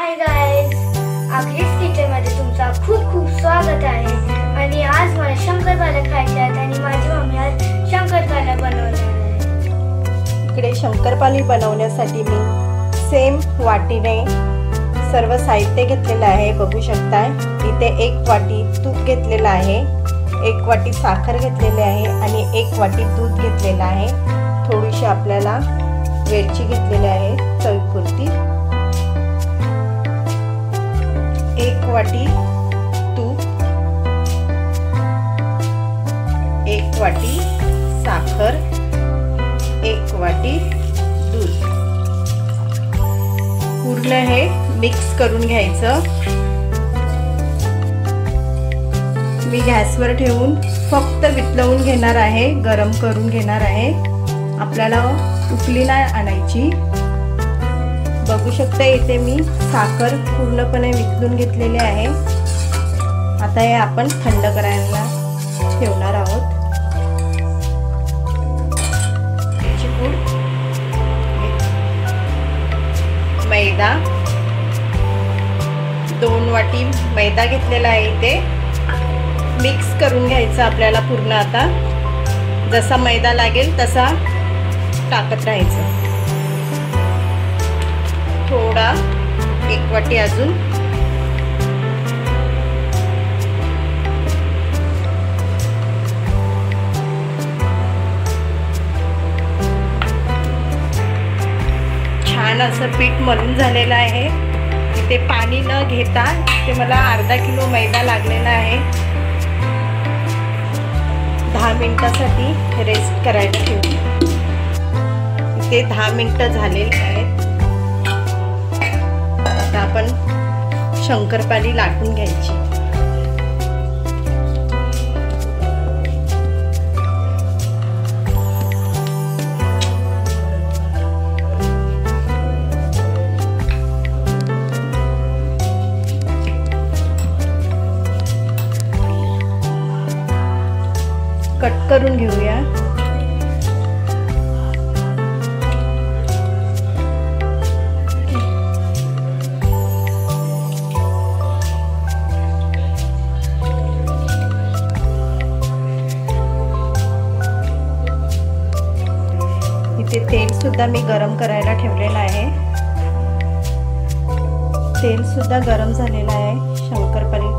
Hi guys, आखरीच किचनमध्ये तुमचा खूप खूप स्वागत आहे। आणि आज मला शंकरपाळ्या खायच्या आहेत आणि माझी मम्मी आज शंकरपाळ्या बनवणार आहे। इकडे शंकरपाळी बनवण्यासाठी मी सेम वाटीने सर्व साहित्य घेतलेलं आहे। बघू शकताय इथे 1 वाटी तूप घेतलेलं आहे, 1 वाटी साखर घेतलेली आहे आणि 1 वाटी दूध घेतलेलं आहे। थोडीशी आपल्याला वेलची घेतलेली आहे चवीपुरती, 1 वाटी तूप, 1 वाटी साखर, 1 वाटी दूध, पूर्ण हे मिक्स करून घ्यायचं। मी गॅसवर ठेवून फक्त वितळवून घेणार आहे, गरम करून घेणार आहे। आपल्याला उकळी नाही आणायची। बघू शकता इथे मी साखर पूर्णपणे वितळून घेतलेली आहे। आता हे आपण थंड करायला ठेवणार आहोत। मैदा 2 वाटी मैदा घेतलेला आहे, इथे मिक्स करून घ्यायचं आपल्याला पूर्ण। आता जसा मैदा लागेल तसा टाकत राहायचं। थोडा 1 वाटी अजून, छान असं पीठ मळून झालेलं आहे। इथे पाणी न घेता इथे मला अर्धा किलो मैदा लागलेला आहे। 10 मिनिटासाठी रेस्ट करायला ठेवू। इथे 10 मिनिटं झालेली आहेत। आता आपण शंकरपाळी लाटून घ्यायची। कट करून घेऊया। इथे तेल सुद्धा मी गरम करायला ठेवलेलं आहे। तेल सुद्धा गरम झालेलं आहे शंकरपाळी